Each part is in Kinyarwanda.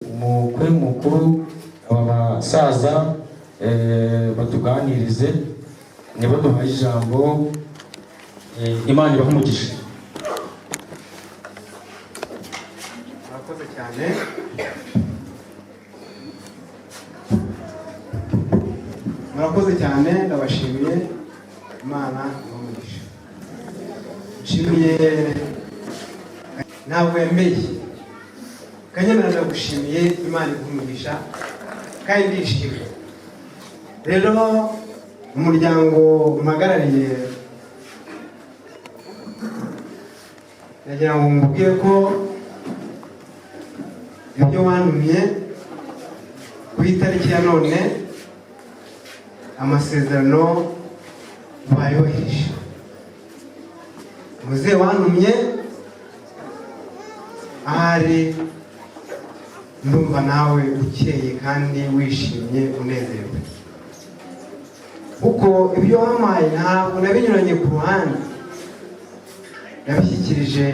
umukwe mukuru abasaza batuganirize nibo duhaye ijambo. Imana ibahe umugisha. Murakoze cyane. Murakoze cyane, ndabashimiye. Imana ibahe umugisha. Nshimiye ntabwo yembeye. Kanyana ndagushimiye, Imana ibahe umugisha kandi ndishimye. Rero umuryango mpagarariye nagira ngo mubwire ko ibyo wantumye ku itariki ya none amasezerano bayoheje. Muze wantumye ahari ndumva nawe ukeye kandi wishimye unezerewe, kuko ibyo wampaye ntabwo nabinyuranye ku ruhande, nabishyikirije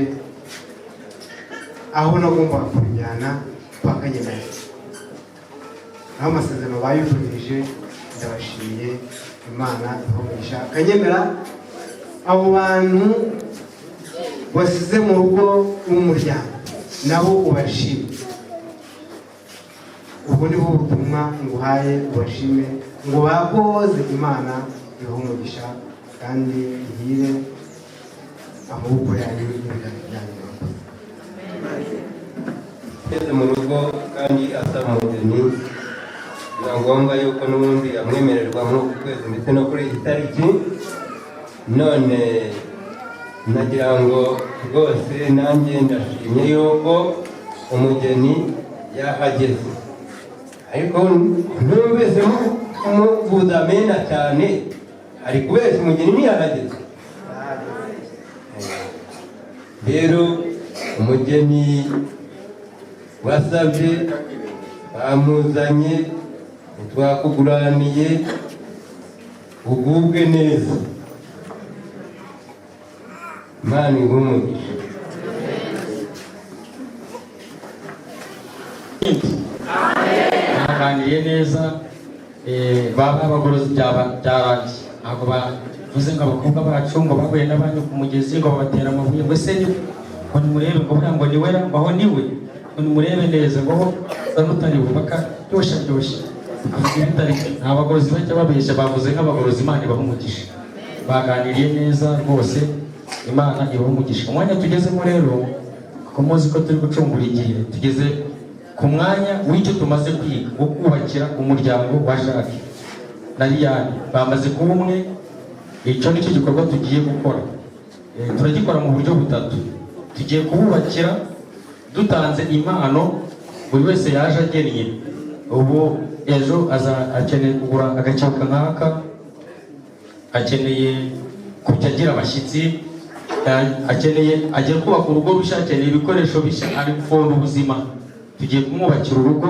aho nagombaga kubijyana kwa Kanyemera. Naho amasezerano bayujurije, ndabashimiye. Imana ibahe Kanyemera, abo bantu wasize mu rugo rw'umuryango nabo ubashime. Ubwo ni bo butumwa nguhaye, ubashime ngo bakoze. Imana ibahe umugisha kandi ihire amaboko yanyu n'ibigani byanyu. Ugeze mu rugo kandi asaba umugeni, biba ngombwa yuko n'ubundi amwemererwa muri uku kwezi ndetse no kuri iyi tariki. None nagira ngo rwose nanjye ndashimye yuko umugeni yahageze, ariko ntumvise muvuza amena cyane, ari kubeshya umugeni ntiyahageze. Rero umugeni wasabye bamuzanye, twakuguraniye ugubwe neza. Imana iguhe umugisha. Baganiriye neza, baba abagorozi byarangiye. Ntabwo bavuze ngo abakobwa bacu ngo bahuye n'abandi ku mugezi ngo babatera amabuye ngo ese ni ngo nimurebe ngo buriya ngo niwe aho niwe ngo nimurebe neza ngo mutari bubaka byosha byoshe. Nta bagorozi bajya babeshya, bavuze nk'abagorozi. Imana ibahe umugisha. Baganiriye neza rwose, Imana ibahe umugisha. Umwanya tugezemo rero, kuko muzi ko turi gucungura igihe, tugeze ku mwanya w'icyo tumaze kwiga wo kubakira umuryango wa Jacques na Liliane. Bamaze kuba umwe. Icyo nicyo gikorwa tugiye gukora. Turagikora mu buryo butatu. Tugiye kububakira dutanze impano, buri wese yaje agennye. Ubu ejo akeneye kugura agakeka nk'aka, akeneye kujya agira abashyitsi, agiye kubaka urugo rushya, akeneye ibikoresho bishya, ari gufunda ubuzima. Tugiye kumwubakira urugo,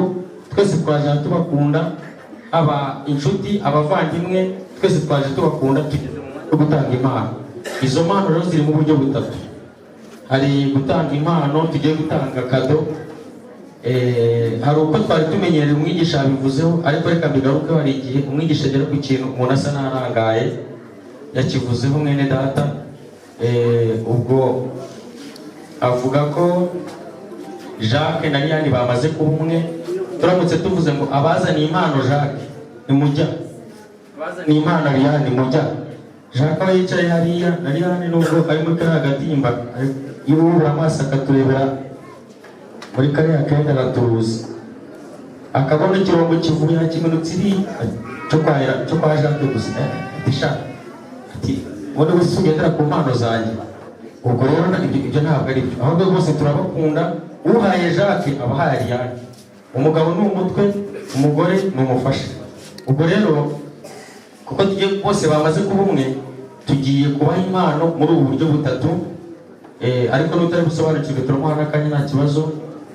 twese twaje tubakunda, aba inshuti, abavandimwe, twese twaje tubakunda. Tugeze mu mwanya wo gutanga impano. Izo mpano rero ziri mu buryo butatu. Hari gutanga impano, tugiye gutanga kado. Hari uko twari tumenyereye, umwigisha yabivuzeho, ariko reka mbigaruke. Hari igihe umwigisha agera ku kintu umuntu asa n'arangaye, yakivuzeho mwene data. Ubwo avuga ko Jacques na Liliane bamaze kuba umwe. Turamutse tuvuze ngo abazaniye impano Jacques nimujya, abazaniye impano Liliane nimujya. Jacques aba yicaye hariya, na Liliane nubwo ari muri kariya gatimba, iyo ubura amaso akaturebera muri kariya kenda araturuza, akabona ikirongo kivuye hakiminutse iri cyo kwa Jacques gusa. Ati wowe wese ugendera ku mpano zanjye. Ubwo rero ibyo ntabwo ari byo, ahubwo bose turabakunda. Uhaye Jacques aba ahaye Liliane. Umugabo ni umutwe, umugore ni umufasha. Ubwo rero kuko tugiye bose bamaze kuba umwe, tugiye kubaha impano muri ubu buryo butatu. Ariko n'utari busobanukirwe turamuha n'akanya nta kibazo.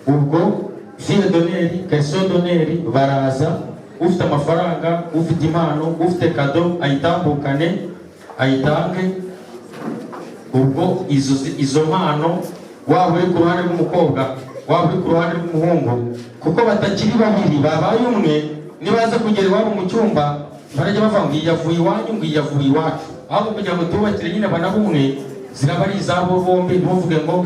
Ubwo fille d'honneur, question d'honneur baraza, ufite amafaranga, ufite impano, ufite kado ayitambukane, ayitange. Ubwo izo mpano waba uri ku ruhande rw'umukobwa waba uri ku ruhande rw'umuhungu kuko batakiri babiri babaye umwe, nibaza kugera iwabo mu cyumba barajya bavuga ngo iyavuye iwanyu ngo iyavuye iwacu, ahubwo kugira ngo tubakire nyine abana bumwe ziraba ari izabo bombi, ntuvuge ngo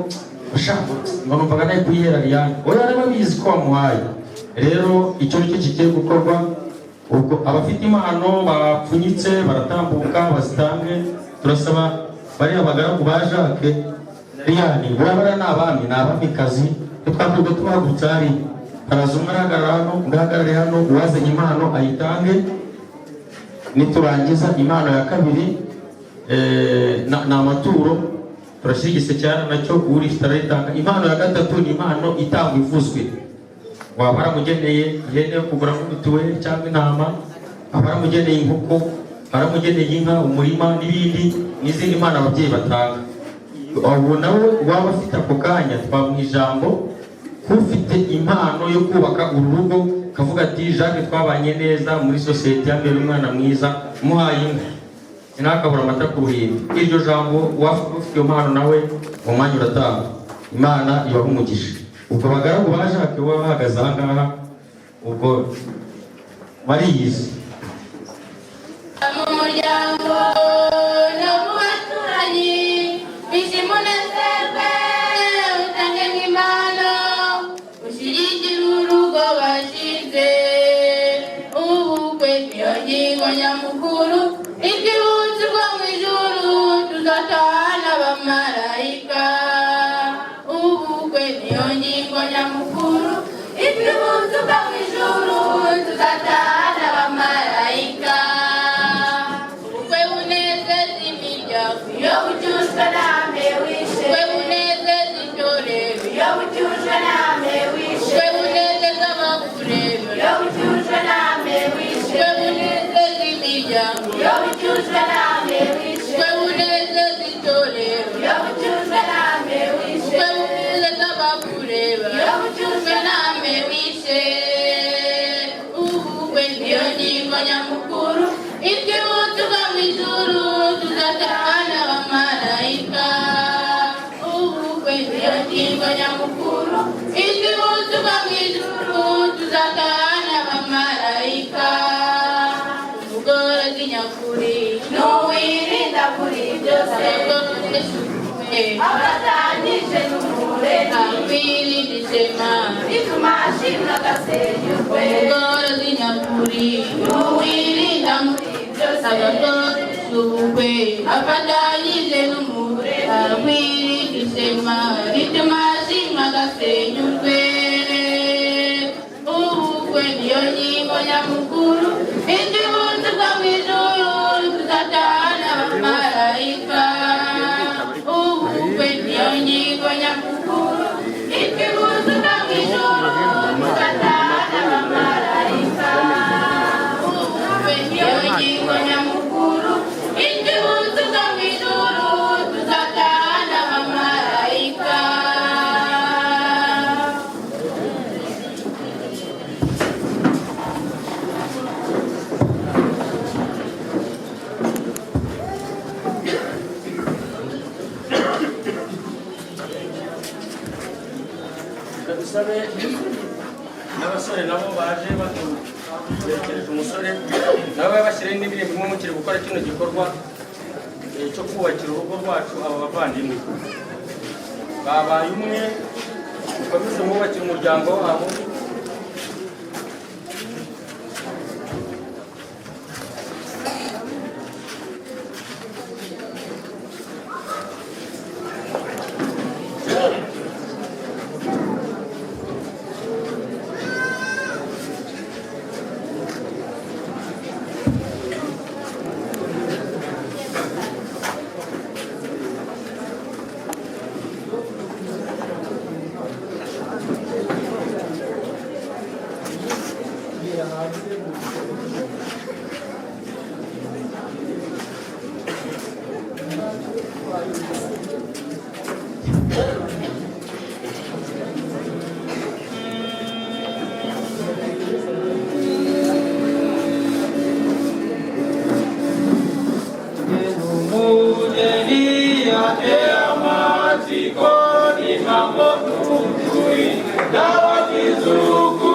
ushaka ngo numvaga nayo kuyihera Liliane, oya rero bizi ko wamuhaye. Rero icyo nicyo kigiye gukorwa, ubwo abafite impano bapfunyitse baratambuka bazitange. Turasaba bari abagaragu ba Jacques Liliane, urabara n'abami n'abamikazi, twakwirwa tubahagurutse hari haraza umwe ahagarare hano uwazanye impano ayitange. Niturangiza impano ya kabiri na amaturo turashyira igisekera nacyo uri tarayitanga. Impano ya gatatu ni impano itangwa ivuzwe, waba waramugeneye ihene yo kugura mituweli cyangwa intama, waba waramugeneye inkoko, waramugeneye inka, umurima n'ibindi n'izindi mpano ababyeyi batanga. Ubu nawe waba afite ako kanya twamuha ijambo kufite impano yo kubaka urugo, kavuga ati Jacques twabanye neza muri sosiyete yambere umwana mwiza, muhaye inka sinakabura amata ku ruhimbi. Iryo jambo wafite iyo mpano nawe mu mwanya uratanga, Imana ibaha umugisha. Ubwo abagaragu ba Jacques baba bahagaze aha ngaha, ubwo bariyizi mu muryango no mu baturanyi bishimunezerwe utange nk'impano ushyigikira urugo bashinze. Ubukwe niyo ngingo nyamukuru iby'ubutunzi bwo mu ijuru tuzatahana abamarayika. Ubukwe niyo ngingo nyamukuru iby'ubutunzi bwo mu ijuru tuzatahana abamarayika. Ubukwe bunezeza imiryango iyo bucyujwe n'ame wishe. Ubukwe bunezeza itorero iyo bucyujwe n'ame wishe. Ubukwe bunezeza abakureba iyo bucyujwe n'ame wishe. Ubukwe bunezeza imiryango iyo bucyujwe n'ame wishe. Ubukwe bunezeza itorero iyo bucyujwe n'ame wishe. Ubukwe bunezeza abakureba iyo bucyujwe n'ame wishe. Ubukwe niyo ngingo nyamukuru iby'ubutunzi bwo mu ijuru tuzatahana abamarayika. Ubukwe niyo ngingo nyamukuru iby'ubutunzi bwo mu ijuru tuzatahana abamarayika. Ubworozi nyakuri n'uwirinda kuri byose abatangije n'umureka kwirinda ishema bituma ashimwa agasenyurwe. Ubworozi nyakuri n'uwirinda muri byose abagorozi ubukwe afatanyije n'umureka kwirinda ishema bituma ashimwa agasenyurwe. Ubukwe niyo ngingo nyamukuru iby'ubutunzi bwo mu ijuru tuzatahana abamarayika. Ubukwe niyo ngingo nyamukuru iby'ubutunzi bwo mu ijuru tuzatahana abamarayika. Ubukwe niyo ngingo nyamukuru iby'ubutunzi bwo mu ijuru tuzatahana abamarayika. dusabe n'abasore nabo baje batekereje umusore nabo bashyiraho n'ibindi bimwe mukiri gukora kino gikorwa cyo kubakira urugo rwacu. Aba bavandimwe babaye umwe, mukomeze mwubakira umuryango wabo. Dawa kizuku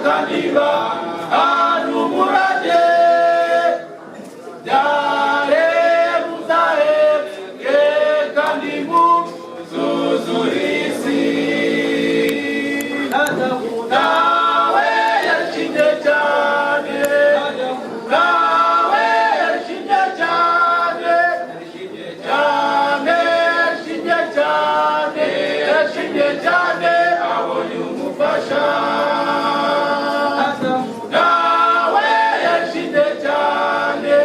kaniba anumurage byare muzaheke kandi muzuzurisi nawe yashinje cyane nawe yashinje cyane cyane yashinje cyane yashinje cyane abonye umufasha nawe yashinje cyane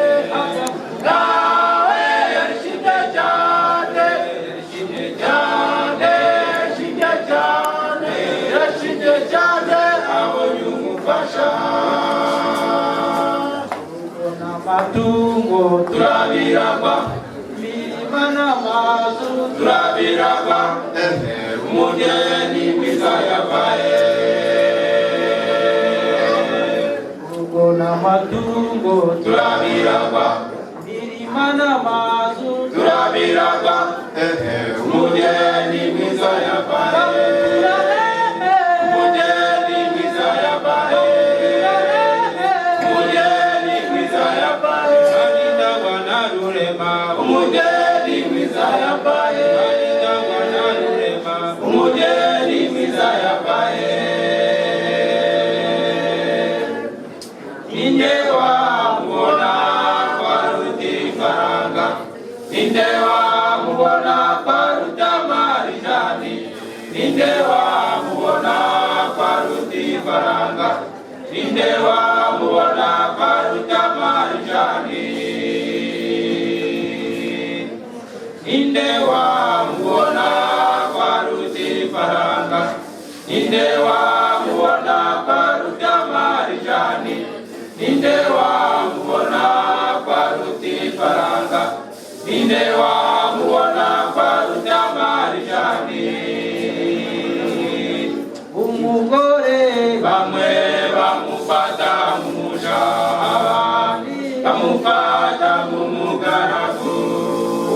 nawe yashinje cyane yashinje cyane yashinje cyane yashinje cyane abonye umufasha n'amatungo turabiragwa imirima n'amazu turabiragwa umugeni mwiza yabaye ubwo n'amatungo turabiragwa imirima n'amazu turabiragwa umugeni mwiza yabaye umugeni mwiza yabaye umugeni mwiza yabaye ndagwa na rurema umugeni mwiza yabaye ndagwa na rurema umugeni mwiza yabaye ninde wamubona kwa Rutifaranga ninde wamubona kwa Rutamarijani ninde wamubona kwa Rutifaranga ninde wamubona kwa Rutamarijani ninde wamubona kwa Rutifaranga ninde wamubona kwa Rutamarijani ninde wamubona kwa Rutifaranga ninde wamubona kwa Rutamarijani umugore bamwe bamufata mu muja abandi bamufata mu mugaragu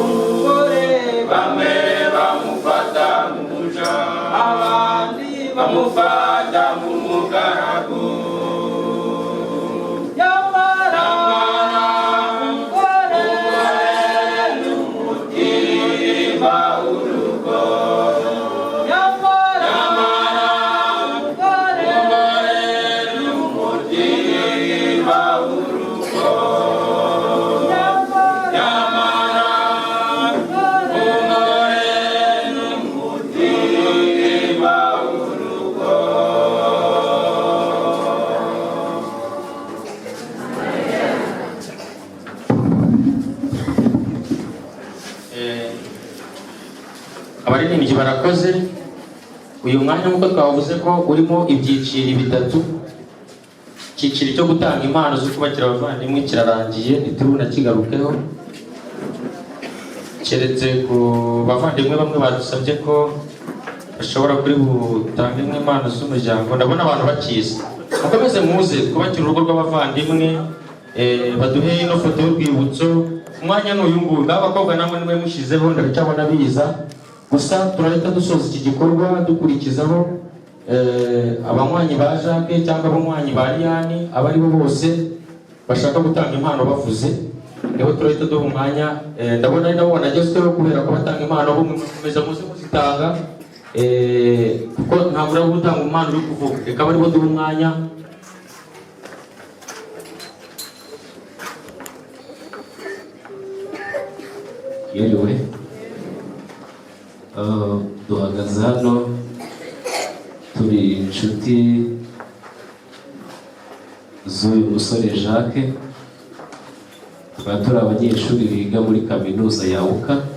umugore bamwe bamufata mu muja abandi bamufata mu mugaragu nyamara umugore n'umutima urugo nyamara umugore n'umutima urugo nyamara umugore n'umutima urugo abaririmbyi barakoze. Uyu mwanya nk'uko twavuze ko urimo ibyiciro bitatu. Icyiciro cyo gutanga impano zo kubakira abavandimwe kirarangiye, ntiturunakigarukeho keretse ku bavandimwe bamwe badusabye ko bashobora kuri butange impano z'umuryango. Ndabona abantu bakiza, mukomeze muze kubakira urugo rw'abavandimwe. Baduhe ino foto y'urwibutso. Umwanya n'uyu nguyu, abakobwa namwe niwe mushizeho ndacyabona biza, gusa turahita dusoza iki gikorwa dukurikizaho abanywanyi ba Jacques cyangwa abanywanyi ba Liyani, abari bo bose bashaka gutanga impano bavuze, niho turahita duha umwanya. Ndabona ari nabo banagezweho kubera ko batanga impano bo mukomeza muze muzitanga, kuko ntabwo uri gutanga impano uri kuvuga, reka bari bo duha umwanya. Yiriwe duhagaze hano turi inshuti z'uyu musore Jacques, tukaba turi abanyeshuri biga muri kaminuza ya UKA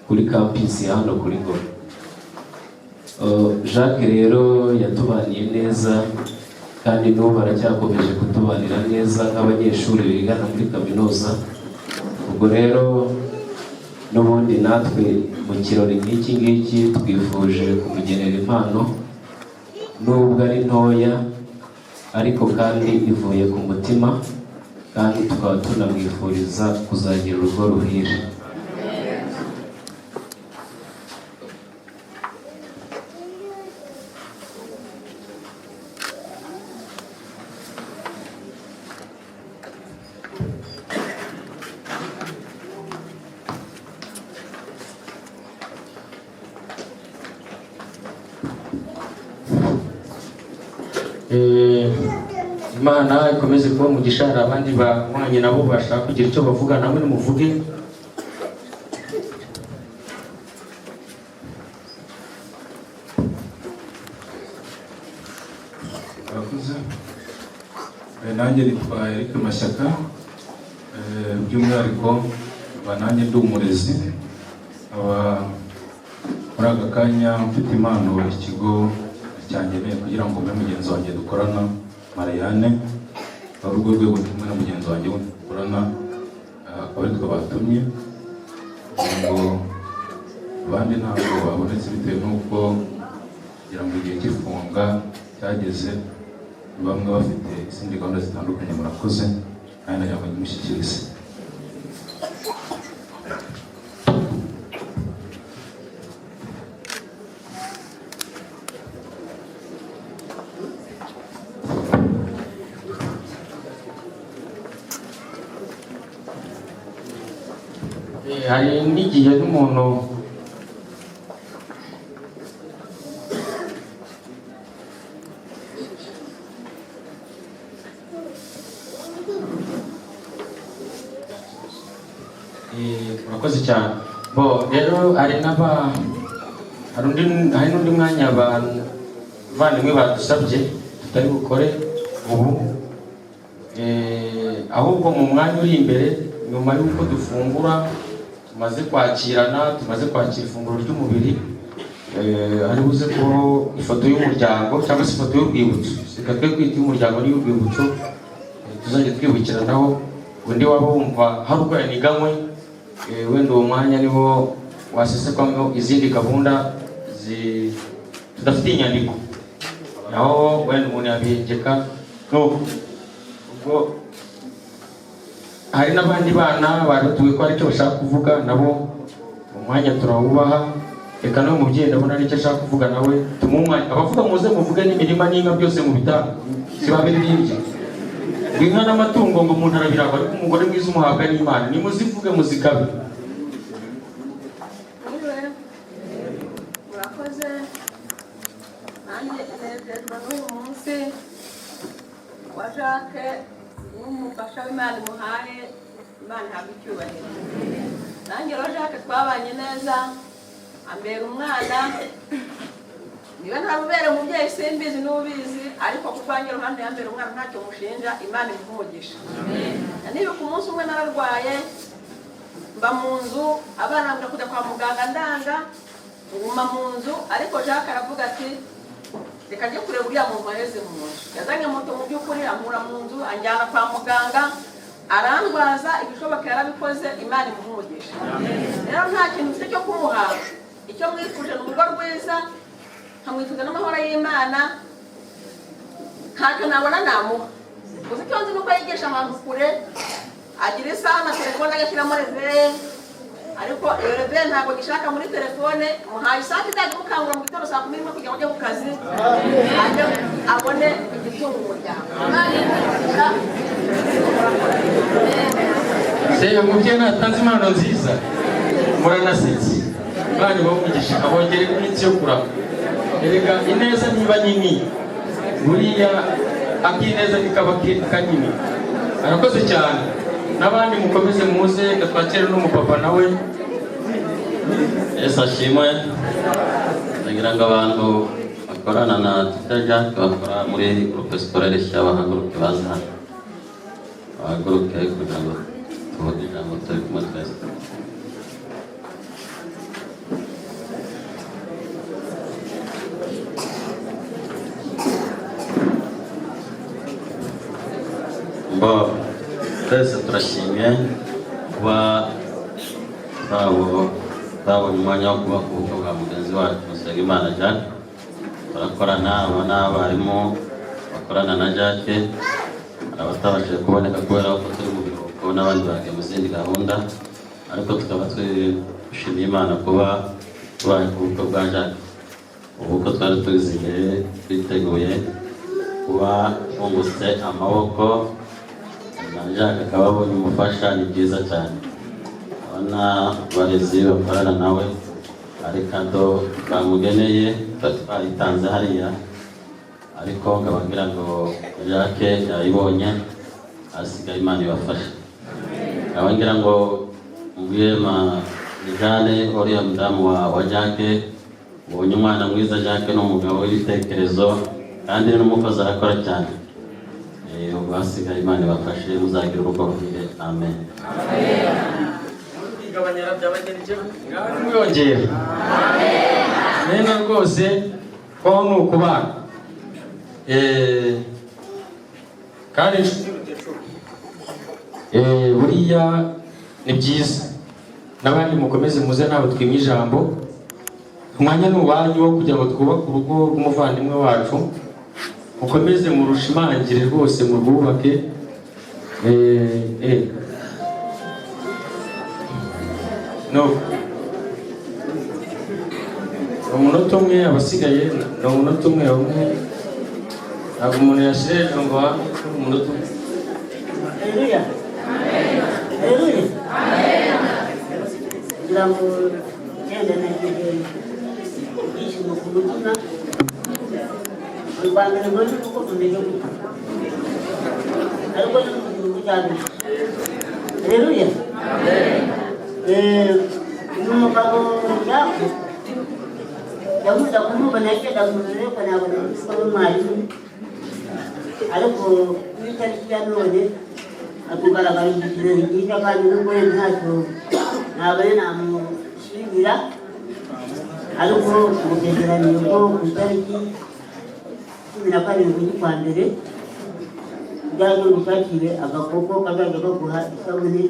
kuri campus hano kuri Ngoma. Jacques rero yatubaniye neza kandi n'ubu aracyakomeje kutubanira neza nk'abanyeshuri bigana muri kaminuza. Ubwo rero n'ubundi natwe mu kirori nk'iki ngiki twifuje kumugenera impano, nubwo ari ntoya ariko kandi ivuye ku mutima, kandi tukaba tunamwifuriza kuzagira urugo ruhire. Imana ikomeze kuba umugisha. Hari abandi banywanyi nabo bashaka kugira icyo bavuga, namwe nimuvuge. Murakoze. Nanjye nitwa Eric Mashyaka, by'umwihariko nanjye ndi umurezi, muri aka kanya mfite impano ikigo cyangeneye kugira ngo mbe mugenzi wanjye dukorana Mariane, ari urwo rwego tumwe na mugenzi wanjye dukorana, akaba ari twe batumye ngo abandi ntabwo babonetse bitewe n'uko kugira ngo igihe cy'ifunga cyageze bamwe bafite izindi gahunda zitandukanye. Murakoze kandi nagira ngo nyimushyikirize. Hari n'igihe n'umuntu murakoze cyane. Rero hari n'undi mwanya abavandimwe badusabye tutari bukore ubu, ahubwo mu mwanya uri imbere nyuma y'uko dufungura tumaze kwakirana, tumaze kwakira ifunguro ry'umubiri, hari buze ko ifoto y'umuryango cyangwa se ifoto y'urwibutso, reka twe kwita y'umuryango n'iy'urwibutso, tuzajya twibukiranaho. Undi waba wumva hari ubwo yaniganywe, wenda uwo mwanya niho wasesekwamo izindi gahunda tudafite inyandiko, naho wenda umuntu yabihengeka. Ubwo hari n'abandi bana batuwe ko hari icyo bashaka kuvuga, nabo umwanya turawubaha. Reka nawe mubyeyi ndabona ari icyo ashaka kuvuga, nawe tumuhe umwanya. Abavuga muze muvuge n'imirima n'inka byose mu bitanga, sibabiririmbye inka n'amatungo ngo umuntu arabiragwa, ariko umugore mwiza umuhabwa n'Imana. Nimuzivuge muzikabe. Murakoze. Nanjye nezezwa n'uyu munsi wa Jacques n'umufasha w'Imana imuhaye. Imana ihabwa icyubahiro. Nanjye rero Jacques twabanye neza, ambera umwana, niba ntabubere umubyeyi simbizi n'ubizi, ariko kuko wanjye ruhande yambera umwana ntacyo mushinja. Imana imuhe umugisha. Niba ku munsi umwe nararwaye, mba mu nzu, abana bambwira kujya kwa muganga ndanga, nguma mu nzu, ariko Jacques aravuga ati reka njye kureba uriya muntu waheze mu nzu. Yazanye moto mu by'ukuri ankura mu nzu, anjyana kwa muganga, arandwaza, ibishoboka yarabikoze. Imana imuhe umugisha. Rero nta kintu mfite cyo kumuha, icyo mwifuje ni urugo rwiza, nkamwifuza n'amahoro y'Imana, ntacyo nabona namuha. Gusa icyo nzi nuko yigisha ahantu kure, agira isaha na telefone agashyiramo reveye, ariko iyo reveye ntabwo gishaka muri telefone. Muhaye isaha izajya imukangura mu gitondo saa 11 kugira ngo ajye ku kazi, ajye abone igitunga umuryango. Umubyeyi natanze impano nziza, muranasetse. Imana ibamugisha, abongere iminsi yo kurama. Erega ineza niba nini, buriya akineza nikaba kanini. Arakoze cyane. N'abandi mukomeze muze, gatwakire n'umupapa nawe. Yesu ashimwe. Ndagira ngo abantu bakorana na Tita Jacques bakora muri groupe scolaire bahaguruke baza hano, bahaguruke kugira ngo tuvuge ijambo turi kumwe twese. Twese turashimye kuba twabonye umwanya wo kuba ku bukwe bwa mugenzi wacu Musengimana Jacques. Barakorana, aba ni abarimu bakorana na Jacques, abatabashije kuboneka kubera ko turi mu biruhuko n'abandi bagiye mu zindi gahunda, ariko tukaba twishimiye Imana kuba tubaye ku bukwe bwa Jacques. Ubukwe twari tuziye twiteguye kuba bungutse amaboko na Jacques akaba abonye umufasha. Ni byiza cyane. Abana barezi bakorana nawe, ari kado bamugeneye twayitanze hariya, ariko nkaba ngira ngo Jacques yayibonye asigaye Imana ibafashe. Nkaba ngira ngo mbwire Jeanne uriya mudamu wa Jacques, ubonye umwana mwiza. Jacques ni umugabo w'ibitekerezo kandi ni n'umukozi arakora cyane. Ubwo hasigaye Imana ibafashe, muzagira urugo ruhire. Amen. Igabanyara byabagenje ngaho nimuyongera. Amen rwose ko ni ukubana. Kandi buriya ni byiza n'abandi mukomeze muze nabo twimye ijambo. Umwanya ni uwanyu wo kugira ngo twubake urugo rw'umuvandimwe wacu, mukomeze murushimangire rwose murwubake. No umunota umwe abasigaye ni umunota umwe ntabwo umuntu yashyira hejuru ngo umunota umwe. Haleluya. Haleluya. Kugira ngo ngende nagire ibyishimo ku mutima, u Rwanda rwose uko tumeze gutya, ariko ni mu gihugu cyacu. Haleluya. Ni umugabo Jacques yavuze kumubona yagenda kumubona ko nabona ko ari umwarimu, ariko kuri tariki ya none akugaragara ikirori cyiza kandi n'ubwo ntacyo ntabwo namushimira, ariko umutegeranyo ko ku itariki 17 z'ukwa mbere byaje gushakire agakoko kazajya gaguha isabune.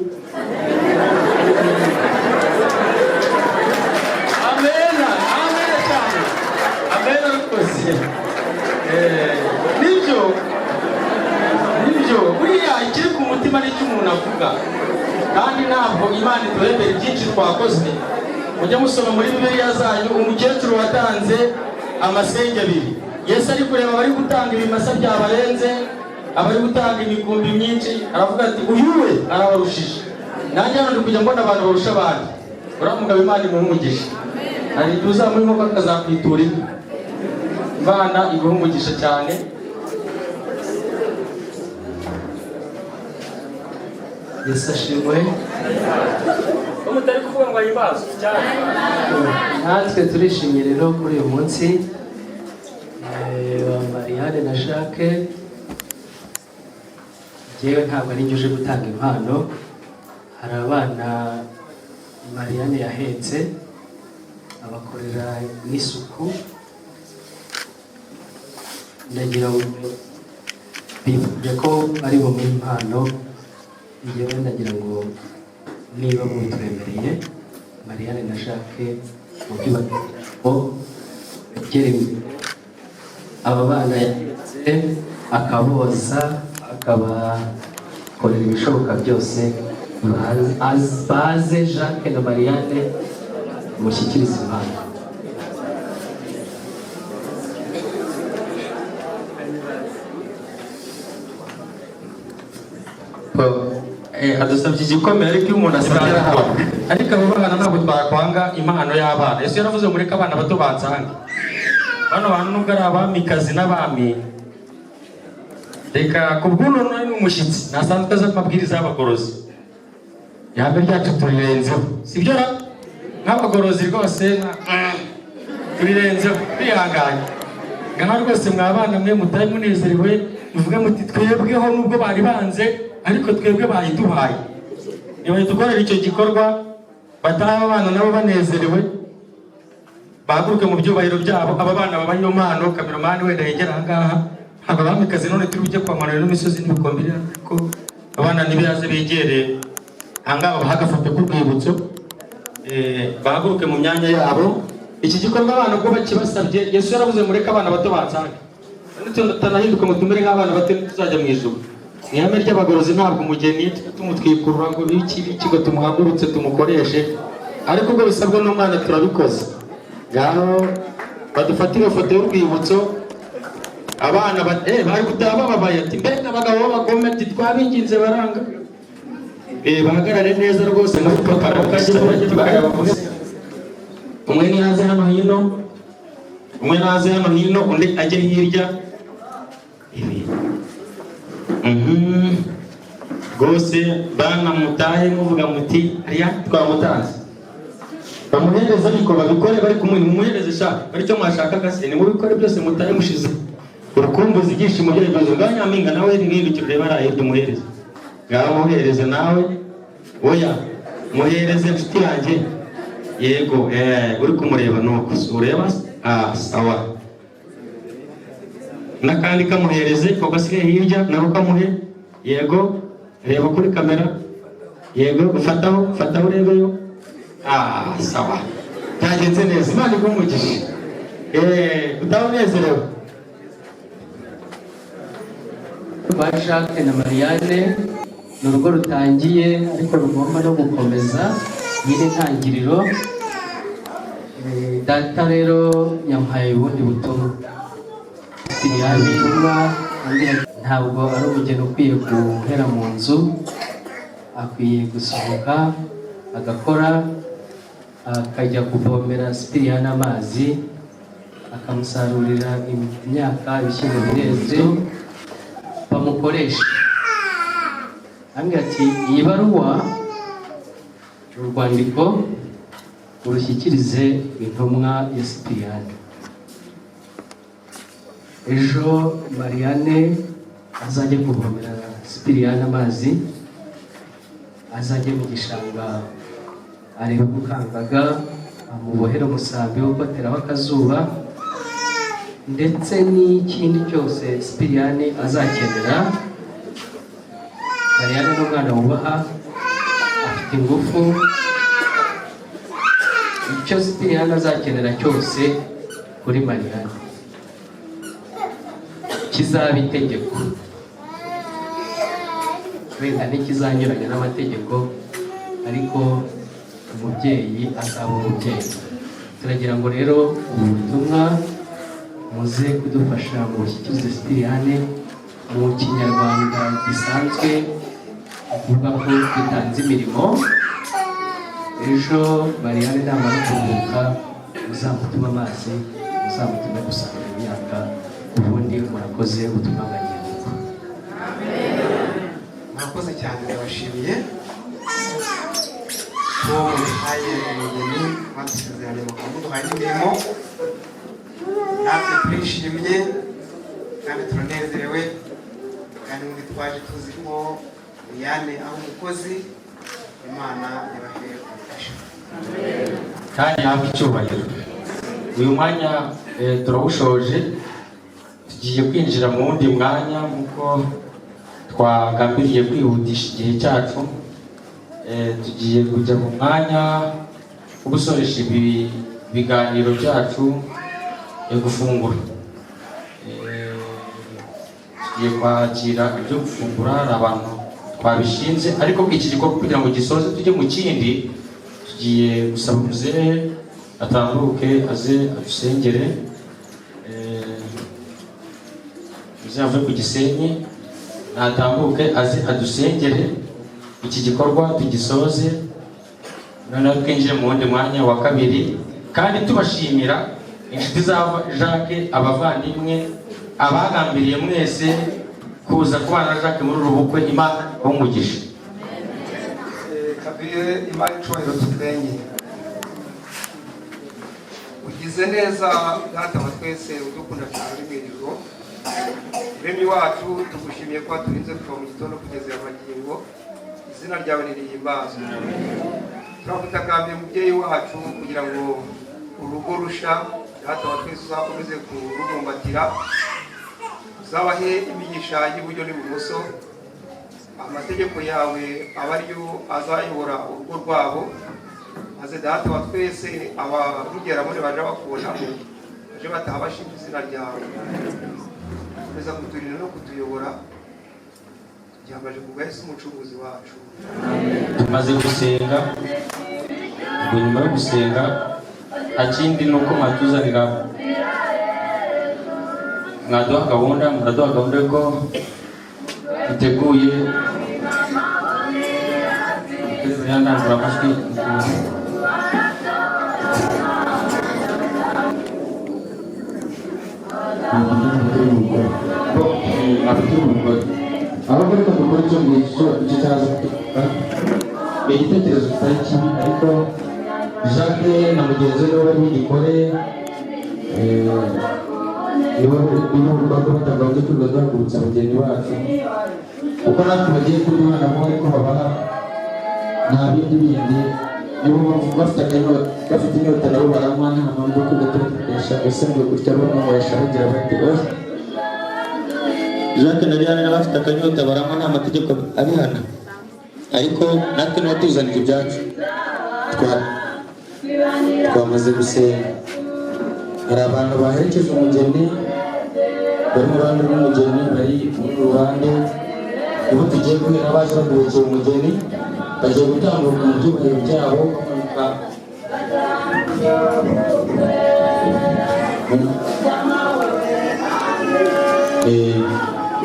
Amena cyane. Amena rwose. Nibyo buriya ikiri ku mutima n'icyo umuntu avuga, kandi ntabwo Imana iturebera byinshi twakoze. Mujya musoma muri Bibiliya zanyu umukecuru watanze amasenge 2. Yesu ari kureba abari gutanga ibimasa byabarenze, abari gutanga imikumbi myinshi, aravuga ati uyu we arabarushije. Nanjye hano ndi kujya mbona abantu barusha abandi. Uriya mugabo Imana imuha umugisha. Hari igihe uzamurimo ko akazakwitura inka. Imana iguha umugisha cyane. Yesu ashimwe. Umutari kuvuga ngo ayibaze cyane. Natwe turishimye rero kuri uyu munsi wa Marianne na Jacques. Jewe ntabwo ari njye uje gutanga impano, hari abana Marianne yahetse abakorera n'isuku, ndagira ngo bifuje ko ari bumwe impano. Njyewe ndagira ngo niba mubitwemereye Marianne na Jacques mu byubahiro aba bana yahetse akaboza akabakorera ibishoboka byose, baze Jacques na Marianne mushyikirize impano. Adusabye igikomeye ariko iyo umuntu asabye arahabwa. Ariko abo bana ntabwo twakwanga impano y'abana. Yesu yaravuze ngo reka abana bato bansange. Bano bantu nubwo ari abamikazi n'abami, reka kubw'uno n'umushyitsi nasanzwe aza amabwiriza y'abagorozi. Ihame ryacu turirenzeho, sibyo ra? Nk'abagorozi rwose turirenzeho, twihanganye. Ngaho rwose mwabana mwe mutari munezerewe, muvuge muti twebweho nubwo bari banze, ariko twebwe bayiduhaye. Niba dukorera icyo gikorwa bataha abana nabo banezerewe, bahaguruke mu byubahiro byabo. Aba bana babayo mpano, kameramani wenda yegera ahangaha, aba bamikazi none turi bujye kwamanura n'imisozi n'ibikombe, ariko abana nibaze begere ahangaha bahagafoto k'urwibutso, bahaguruke mu myanya yabo. Iki gikorwa abana ubwo bakibasabye, Yesu yaravuze mureke abana bato bansange, tutanahinduka ngo tumere nk'abana bato tuzajya mu ijuru. Ihame ry'abagorozi ntabwo umugeni tumutwikurura ngo biki ngo tumuhagurutse tumukoreshe, ariko ubwo bisabwa n'umwana turabikoze. Ngaho badufatire ifoto y'urwibutso. Abana bari gutaha bababaye ati mbega abagabo b'abagome ati twabinginze baranga. Bahagarare neza rwose muri papara ukagira umwe naze hano hino, undi ajye hirya. rwose bana mutahe muvuga muti ariya twamutanze bamuhereza ariko babikore bari kumwe mumuhereze sha bari cyo mwashakaga se ni mubikore byose mutahe mushize urukumbuzi ibyishimo by'erezo bwa Nyampinga nawe n'ibiciro reba araye dumuhereze ngaho muhereze nawe oya muhereze mfiti yanjye yego uri kumureba nuko ureba sawa nakandi kamuhereze ko gasigaye hirya nako kamuhe yego reba kuri kamera yego ufataho urebeyo sawa byagenze neza Imana igumugishe utanezerewe ba Jacques na Marianne ni urugo rutangiye ariko rugomba no gukomeza nyine ntangiriro. Data rero yampaye ubundi butumwa ntabwo ari umugeni ukwiye guhera mu nzu, akwiye gusohoka agakora akajya kuvomera Sipiriyani amazi akamusarurira imyaka ibishyimbo bireze bamukoresha. Ambwira ati iyi baruwa urwandiko urushyikirize intumwa ya Sipiriyani, ejo Marianne azajye kuvomera Sipiriyani amazi, azajye mu gishanga arebe gukangaga amubohere umusambi wo guteraho akazuba ndetse n'ikindi cyose Sipiriyani azakenera. Marianne ni umwana wubaha, afite ingufu, icyo Sipiriyani azakenera cyose kuri Marianne kizaba itegeko, wenda ntikizanyuranya n'amategeko ariko umubyeyi azaba umubyeyi. Turagira ngo rero ubu butumwa muze kudufasha mu bushyikirize Sipiriyani mu kinyarwanda gisanzwe kuvuga ko dutanze imirimo. Ejo Marianne namara kuruhuka muzamutuma amazi, muzamutume gusarura imyaka, ubundi murakoze ubutumwa bwagenderwa. murakoze cyane, ndabashimiye ko muhaye umugeni badusezeranye mukamuduhaye n'imirimo, natwe turishimye kandi turanezerewe, kandi muri twaje tuzi ko Marianne aho umukozi Imana yabahe ubufasha kandi hafi icyubahiro. Uyu mwanya turawushoje, tugiye kwinjira mu wundi mwanya nk'uko twagambiriye kwihutisha igihe cyacu. Tugiye kujya mu mwanya wo gusoresha ibiganiro byacu gufungura. Tugiye kwakira ibyo gufungura, hari abantu twabishinze, ariko iki gikorwa kugira ngo gisoze tujye mu kindi, tugiye gusaba muzehe atambuke aze adusengere, muzehe ave ku Gisenyi natambuke aze adusengere, iki gikorwa tugisoze, noneho twinjire mu wundi mwanya wa kabiri, kandi tubashimira inshuti za Jacques, abavandimwe, abagambiriye mwese kuza kubana na Jacques muri uru bukwe. Imana umugisha. kabire Imana icubahiro tutwenye. Ugize neza data wa twese udukunda cyane uri mw'ijuru, Remi wacu tugushimiye ko turinze kuva mu gitondo kugeza aya magingo, izina ryawe nirihimbazwe. Turagutakambiye mubyeyi wacu kugira ngo urugo rusha data wa twese uzakomeze kurubumbatira, uzabahe imigisha y'iburyo n'ibumoso, amategeko yawe aba ariyo azayobora urugo rwabo, maze data wa twese abarugeramo baje bakubonamo baje bataha bashima izina ryawe. Komeza kuturinda no kutuyobora, tubyambaje ku bwa Yesu umucunguzi wacu. Tumaze gusenga, ubwo nyuma yo gusenga akindi ni uko mwatuzanira, mwaduha gahunda, muraduha gahunda ko duteguye yandangura amajwi afite umugore ahubwo reka dukore icyo ngicyo cyaza kutuka ni igitekerezo kitari kibi ariko Jacques na mugenzi we bari bugikore niba urumva ko batagombye kwiga duhagurutsa abageni bacu kuko natwe bagiye kuduhanamo ariko babaha nta bindi bindi nibo bafite inyota nabo baranywa nta mpamvu yo kwiga tubakoresha ese ngo gutya bamunywesha bagira bati Jacques na Diane bafite akanyota baranywa nta mategeko abihana ariko natwe niba tuzanira ibyacu twamaze gusenga hari abantu baherekeje umugeni bari mu ruhande rw'umugeni bari mu ruhande ubu tugiye guhera baje baguhekera umugeni bagiye gutambuka mu byubahiro byabo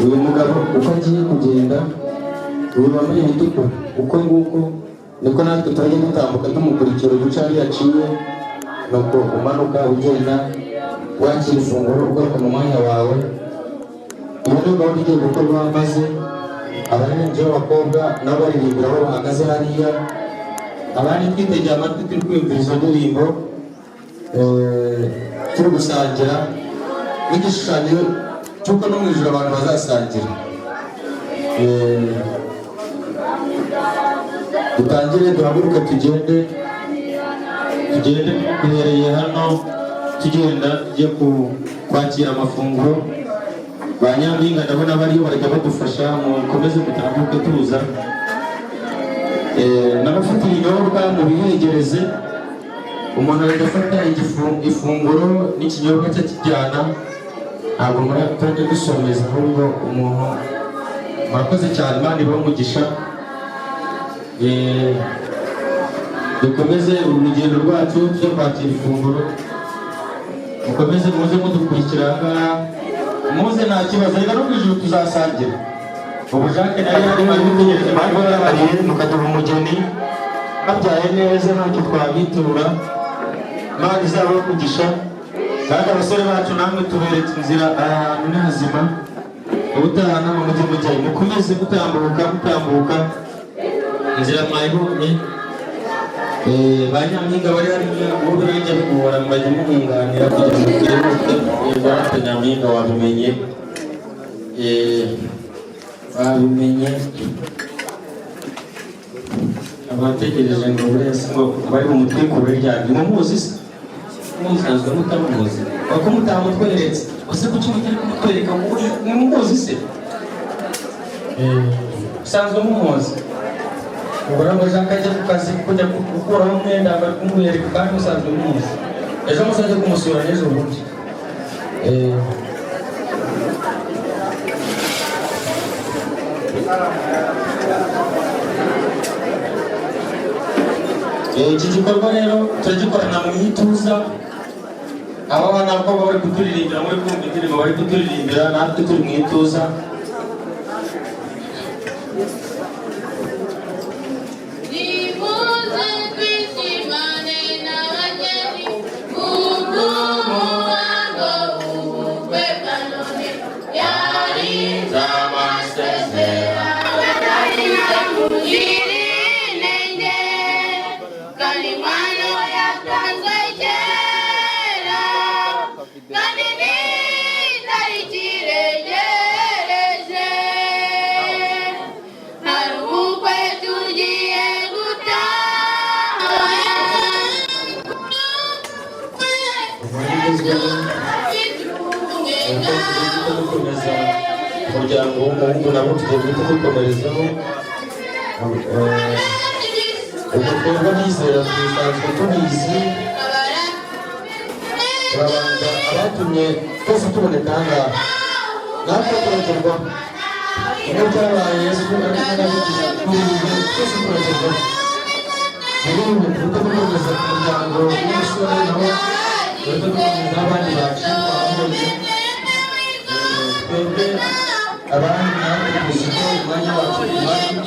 uyu mugabo uko agiye kugenda uyu wambaye itukura uko nguko niko natwe turajya dutambuka tumukurikira uduce aho yaciye nuko umanuka ugenda wakira ifunguro ugaruka mu mwanya wawe iyo ni gahunda igiye gukorwa maze abaririmbyi b'abakobwa nabo baririmbira aho bahagaze hariya abandi twitegeye amatwi turi kwiyumvira izo ndirimbo turi gusangira n'igishushanyo cy'uko no mu ijoro abantu bazasangira dutangire duhaguruke tugende duhereye hano tugenda tugiye kwakira amafunguro ba Nyampinga ndabona bariyo barajya badufasha mukomeze gutambuke tuza n'abafite ibinyobwa mubihegereze umuntu arajya afata ifunguro n'ikinyobwa cye kijyana ntabwo muratange dusomeza ahubwo umuntu murakoze cyane Imana ibahe umugisha dukomeze urugendo rwacu tujya kwakira ifunguro mukomeze muze mudukurikira ahangaha muze nta kibazo reka no kwijuru tuzasangira ubu Jacques nayo arimo aritegereje impamvu yarabariye mukaduha umugeni babyaye neza ntacyo twabitura Imana izabaho umugisha kandi abasore bacu namwe tuberetse inzira ahantu ni hazima ubutaha namwe mujye mujyayo mukomeze gutambuka inzira mwayibonye ba Nyampinga bari hariya uwo birajya bigora mubajya mumwunganira kugira ngo twibuke Jacques Nyampinga wabimenye abategereje ngo burese ngo bari bumutwikure ryari mumuzi se musanzwe mutamuzi bako mutamutweretse ese kuki mutari kumutwereka mumuzi se usanzwe mumuzi ubura ngo Jacques ajya ku kazi kujya gukuraho umwenda bari kumwereka kandi musanzwe mumuzi ejo musanze kumusura n'ejo bundi iki gikorwa rero turagikorana mu ituza aba bana ko bari kuturirimbira muri kumva indirimbo bari kuturirimbira natwe turi mu ituza umuryango w'umuhungu nabo tugiye guhita dukomerezaho umukobwa bizera tubisanzwe tubizi turabanza abatumye twese tuboneka ahangaha natwe turagerwaho iyo byabaye Yesu ariko n'abigize twese turagerwaho muri ubu duhita dukomeza ku muryango w'umusore nawe duhita dukomeza n'abandi bacu twabonye twebwe abandi natwe tuziko umwanya wacu umwanya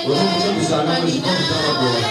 uri mucyo dusanga muri siko tutabagora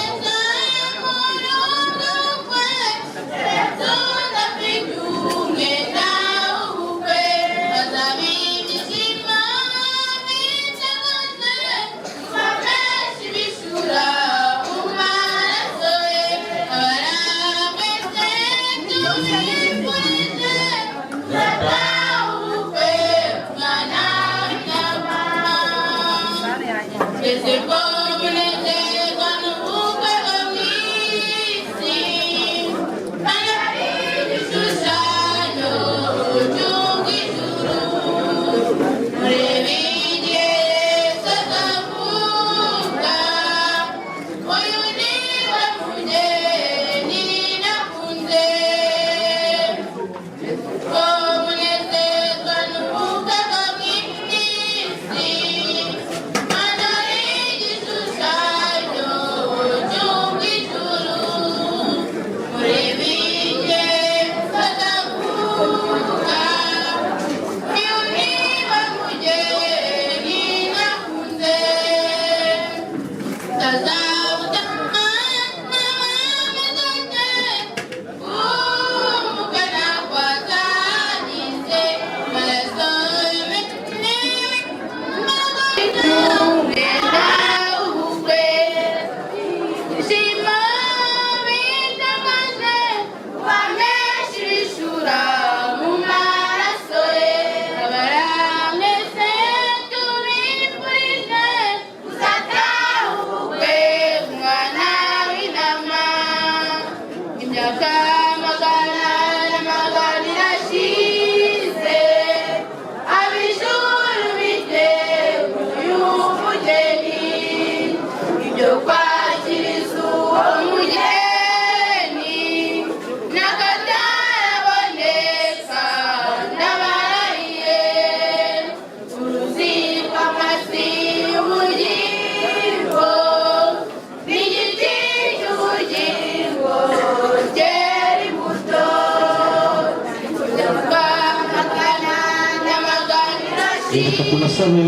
reka tunasabe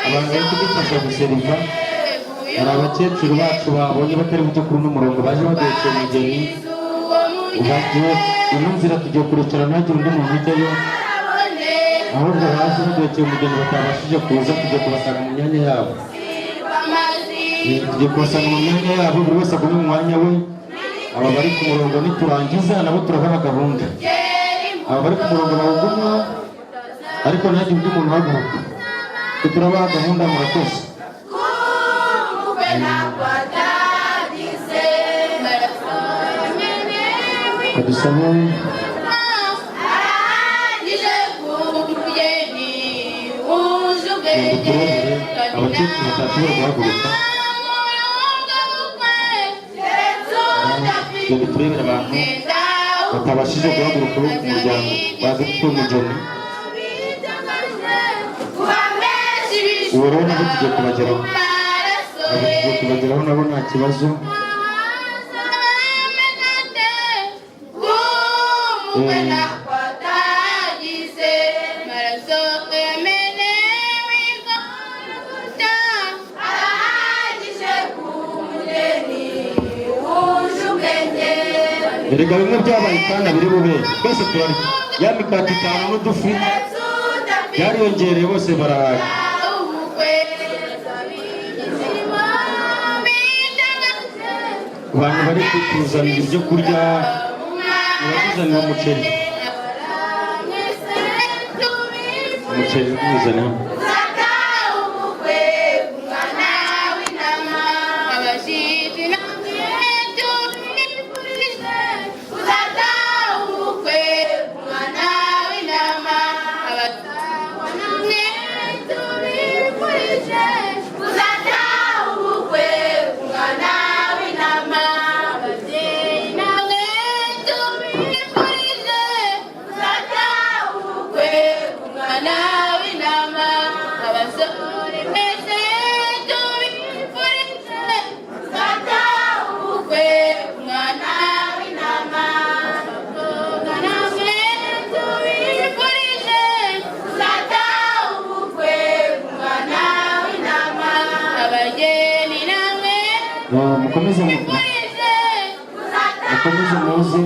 abantu bari kudufasha guseriva. Hari abakecuru bacu babonye batari bujye kuri uno murongo baje baduhetse umugeni, ubagiye ino nzira tugiye kurekera ntihagire undi muntu ujyayo, ahubwo baje baduhetse umugeni batabashije kuza tugiye kubasanga mu myanya yabo. Tugiye kubasanga mu myanya yabo, buri wese agume mu mwanya we. Aba bari ku murongo niturangiza nabo turabaha gahunda. Aba bari ku murongo bawugumya ariko ntihagire undi muntu uhaguruka, turabaha gahunda. Murakoze. Kadusabe abakecuru batashobora guhaguruka, tugenda turebera abantu batabashije guhaguruka bo ku muryango baze gukora umugeni. Ubu rero nabo tugiye kubageraho, nabo nta kibazo. Erega bimwe byabaye kandi biri bube twese turarya. Ya mikati 5 n'udufi byariyongereye, bose barahaga. Abantu bari kutuzanira ibyo kurya ntibakuzanira umuceri kuzana mukomeze muze.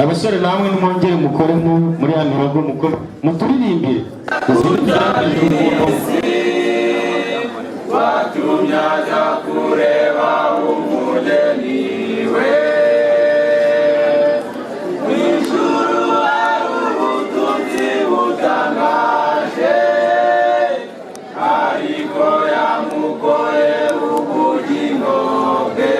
Abasore namwe nimwongere mukoremo muri ya mirongo muturirimbire. Watumye aza kureba umugeni we, mw'ijuru hari ubutunzi butangaje, ariko yamugoye ubugingo bwe.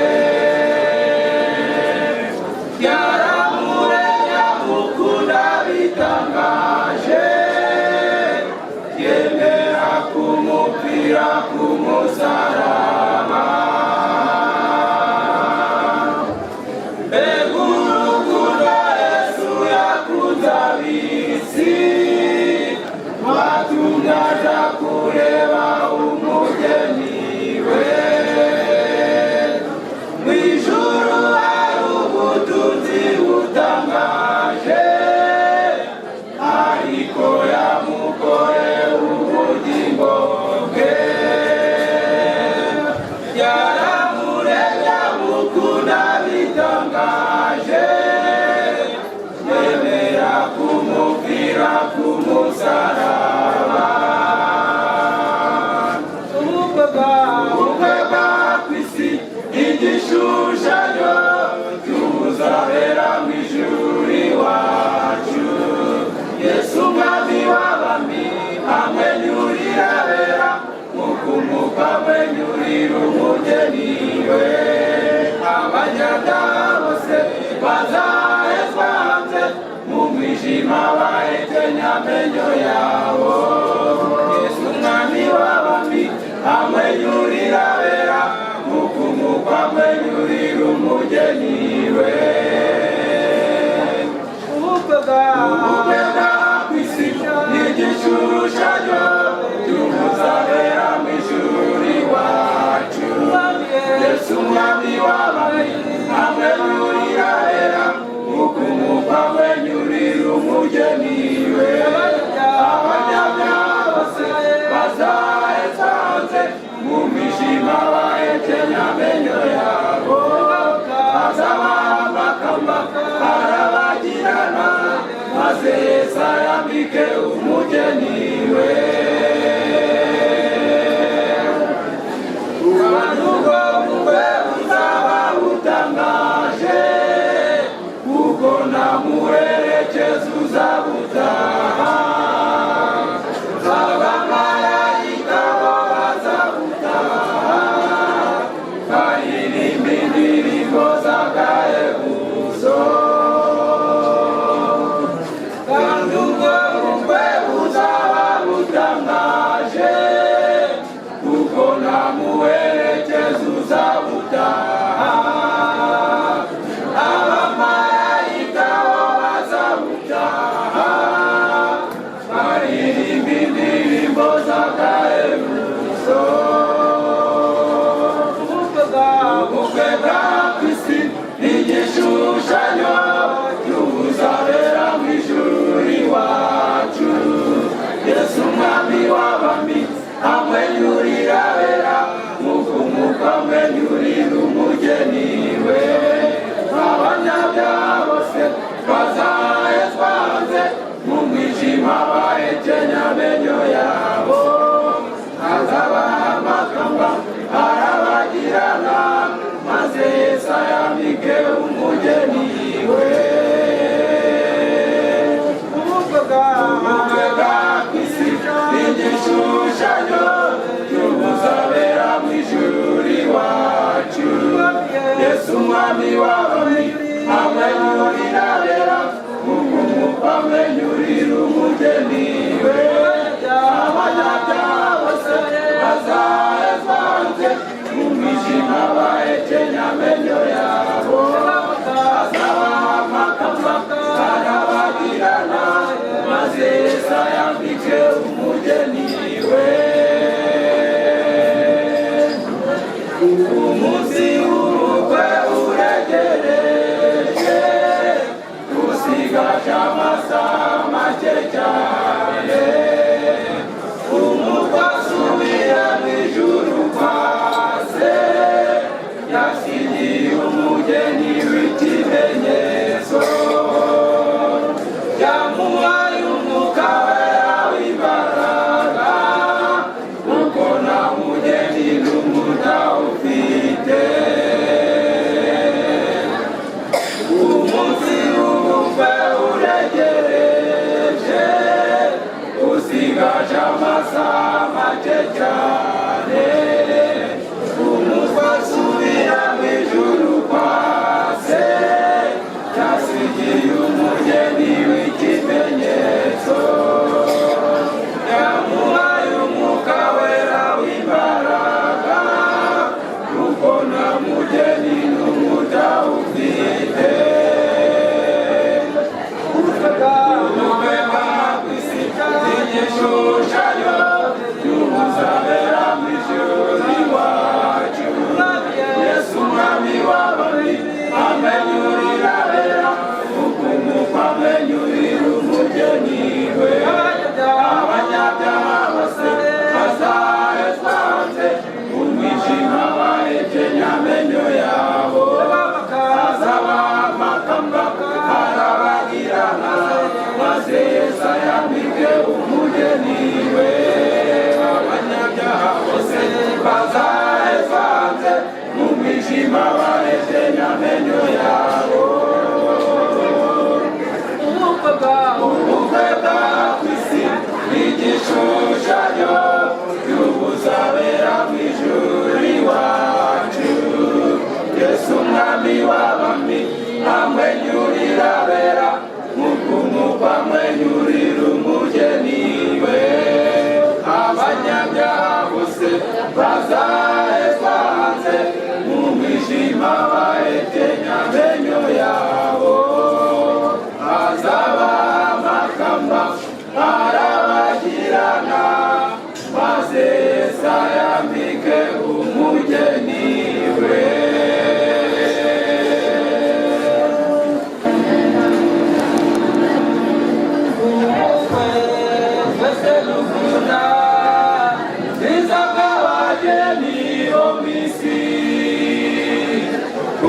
Yaramuremye amukunda bitangaje, yemera kumupfira ku musaraba. Mbega urukundo Yesu yakunze ab'isi, watumye aja kureba umugeni we. Mw'ijuru hari ubutunzi butangaje, ariko yamugoye ubugingo bwe. Yaramuremye amukunda bitangaje, yemera kumupfira ku musaraba. Ubukwe bwa kw'isi igishushanyo cy'uzabera mw'ijuru iwacu. Yesu umwami w'abami amwenyurira abera, mu kumuka amwenyurira umugeni we. Abanyabyaha bose bazahezwa hanze, mu mwijima bahekenya amenyo yabo. Yesu umwami w'abami amwenyurira abera, mu kumuka amwenyurira umugeni we. Ubukwe bahekenya amenyo yabo azaba amakamba arabagirana maze Yesu ayambike umugeni we abanyabyaha bose bazahezwa hanze mu mwijima bahekenya amenyo yabo ubukwe bwa kwisi igishushanyo cy'ubuzabera mu ijuru iwacu Yesu umwami w'abami amwenyurira abera nk'uko amwenyurira umugeni we abanyabyaha bose bazahezwa hanze mu mwijima bahekenya amenyo yabo azaba amakamba arabagirana maze Yesu ayambike umugeni we ubukwe twese dukunda bwiza bw'abageni bo mu isi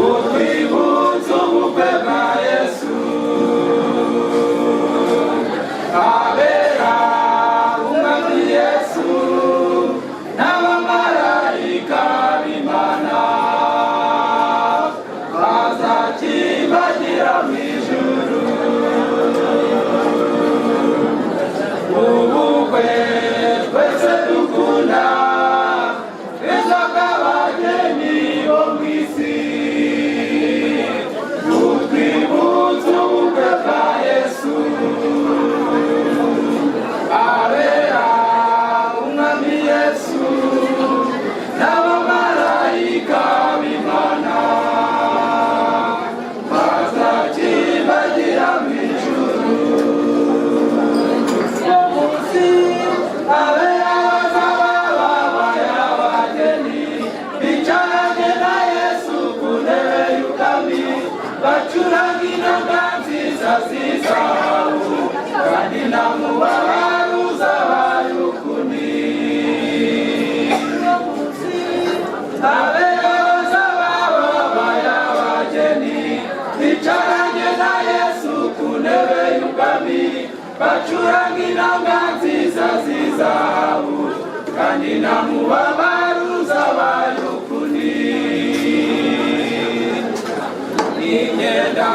utwibutsa ubukwe bwa Yesu abera umwami Yesu n'abamarayika b'Imana bazakimbagira mu ijuru ubukwe twese dukunda bwiza bw'abageni bo mu isi utwibutsa ubukwe bwa Yesu abera umwami Yesu n'abamarayika b'Imana bazakimbagira mu ijuru uwo munsi abera bazaba babaye abageni bicaranye na Yesu ku ntebe y'ubwami bacuranga inanga nziza z'izahabu kandi nta mubabaro uzabaye ukundi uwo munsi abera bazaba babaye abageni bicaranye na Yesu ku ntebe y'ubwami bacuranga inanga nziza z'izahabu kandi nta mubabaro uzabaye ukundi imyenda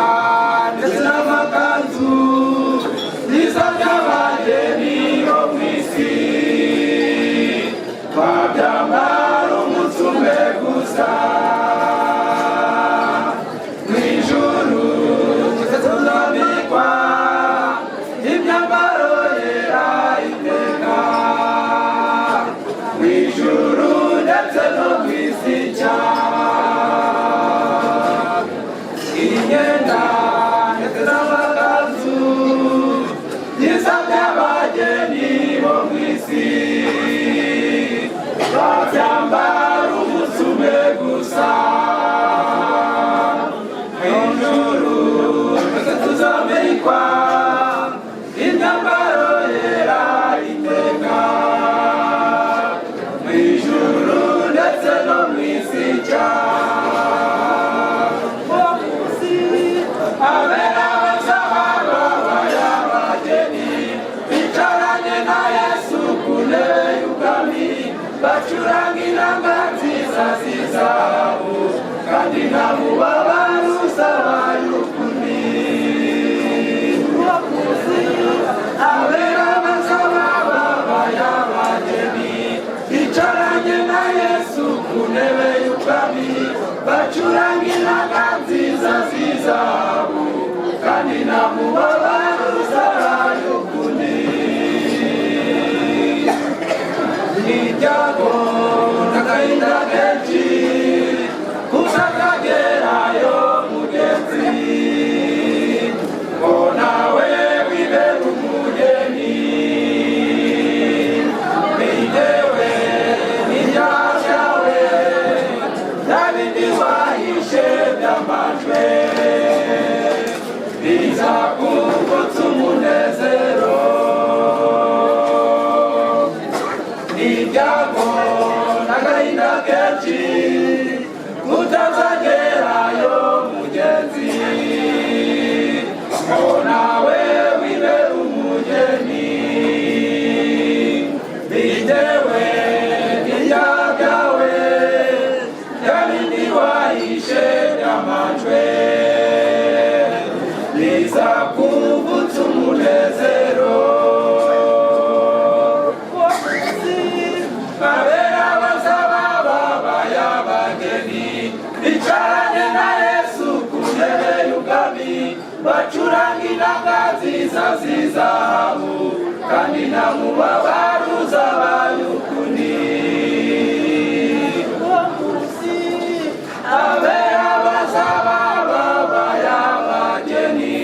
ndetse n'amakanzu byiza by'abageni bo mu isi babyambara umunsi umwe gusa mu ijuru tuzambikwa imyambaro yera iteka mu ijuru ndetse no mu isi imyenda ndetse n'amakanzu byiza by'abageni bo mu isi babyambara umunsi umwe gusa mu ijuru twese tuzambikwa imyambaro yera iteka mu ijuru ndetse no mu isi abera bazaba babaye abageni bicaranye na Yesu ku ntebe y'ubwami bacuranga inanga nziza z'izahabu kandi nta mubabaro uzabaye ukundi uwo munsi abera bazaba babaye abageni bicaranye na Yesu ku ntebe y'ubwami bacuranga inanga nziza z'izahabu kandi nta mubabaro uzabaye ukundi ibyago n'agahinda kenshi kuzakagerayo mugenzi ngo nawe wibere umugeni bitewe n'ibyaha byawe bya bindi wahishe byamajwe bizakungutsa umunezero ibyago n'agahinda kenshi bacuranga inanga nziza z'izahabu kandi nta mubabaro uzabaye ukundi. uwo munsi abera bazaba babaye abageni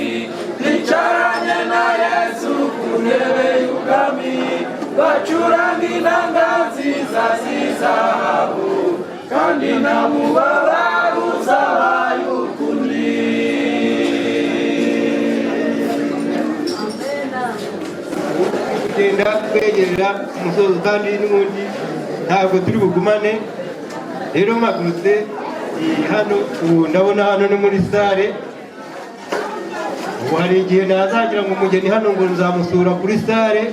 bicaranye na Yesu ku ntebe y'ubwami, bacuranga inanga nziza z'izahabu kandi nta mubabaro uzabaye ukundi. tugenda twegerera umusozi kandi n'ubundi ntabwo turi bugumane, rero mpagurutse hano ubu ndabona hano ni muri sale. ubu hari igihe nazagira ngo umugeni hano ngo nzamusura kuri sale,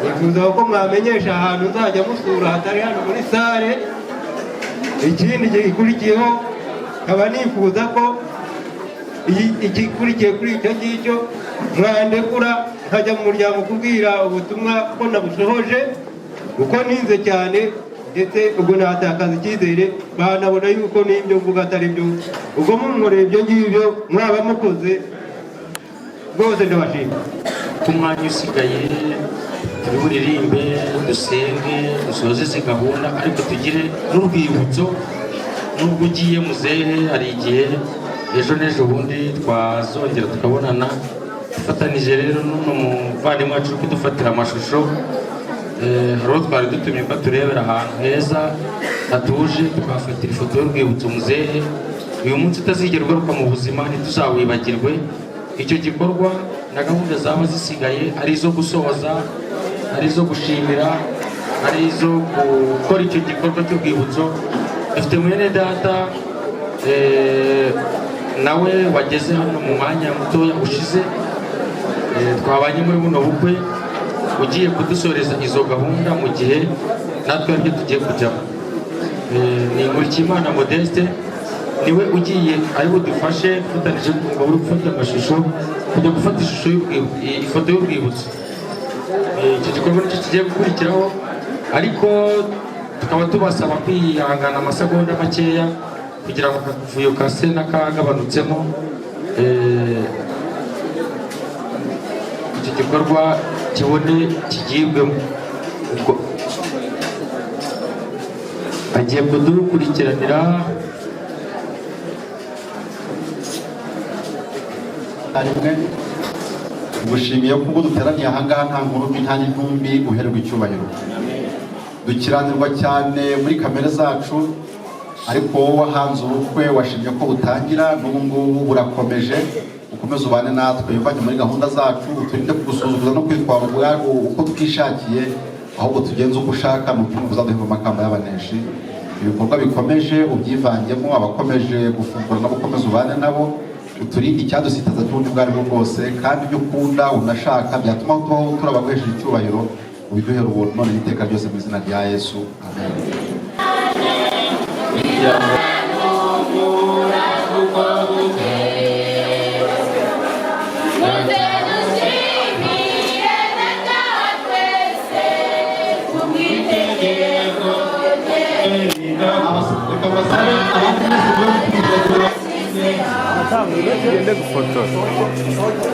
nifuza ko mwamenyesha ahantu nzajya musura hatari hano muri sale. ikindi gikurikiyeho nkaba nifuza ko igikurikiye kuri icyo ngicyo mwandekura nkajya mu muryango kubwira ubutumwa ko nabusohoje, kuko ninze cyane ndetse ubwo natakaza icyizere, banabona yuko n'ibyo mvuga atari byo. ubwo munkoreye ibyo ngibyo mwaba mukoze rwose ndabashima. ku mwanya usigaye turi buririmbe dusenge dusoze izi gahunda, ariko tugire n'urwibutso. nubwo ugiye muzehe, hari igihe ejo n'ejo bundi twazongera tukabonana. dufatanije rero n'uno muvandimwe wacu uri kudufatira amashusho, hari uwo twari dutumye ko turebera ahantu heza hatuje tukahafatira ifoto y'urwibutso muzehe. uyu munsi utazigera ugaruka mu buzima ntituzawibagirwe. icyo gikorwa na gahunda zaba zisigaye ari izo gusohoza, ari izo gushimira, ari izo gukora icyo gikorwa cy'urwibutso. dufite mwene data nawe wageze hano mu mwanya mutoya ushize, twabanye muri buno bukwe, ugiye kudusoreza izo gahunda mu gihe natwe aribyo tugiye kujyamo. ni Nkurikiyimana Modeste niwe ugiye ari budufashe dufatanyije n'umugabo uri gufata amashusho, kujya gufata ifoto y'urwibutso. icyo gikorwa nicyo kigiye gukurikiraho, ariko tukaba tubasaba kwihangana amasegonda makeya kugira ngo akavuyo kase n'akagabanutsemo. icyo gikorwa kibone kigibwemo. ubwo agiye kudukurikiranira rimwe. Ngushimiye ko ubwo duteraniye ahangaha nta nkuru mbi nta n'intumbi, uhererwa icyubahiro. dukiranirwa cyane muri kamere zacu, ariko wowe wahanze ubukwe washimye ko butangira, n'ubu ngubu burakomeje. ukomeze ubane natwe, uvanye muri gahunda zacu, uturinde kugusuzuguza no kwitwara ubwacu uko twishakiye, ahubwo tugenze uko ushaka, n'ukuntu uzaduhemba amakamba y'abaneshi. ibikorwa bikomeje ubyivangemo, abakomeje gufungura nabo ukomeze ubane nabo, uturinde icyadusitaza cy'ubundi ubwo ari bwo bwose, kandi ibyo ukunda unashaka byatuma tubaho turabaguhesheje icyubahiro, ubiduhera ubuntu none n'iteka ryose mu izina rya Yesu, amen. Tugende gufotora.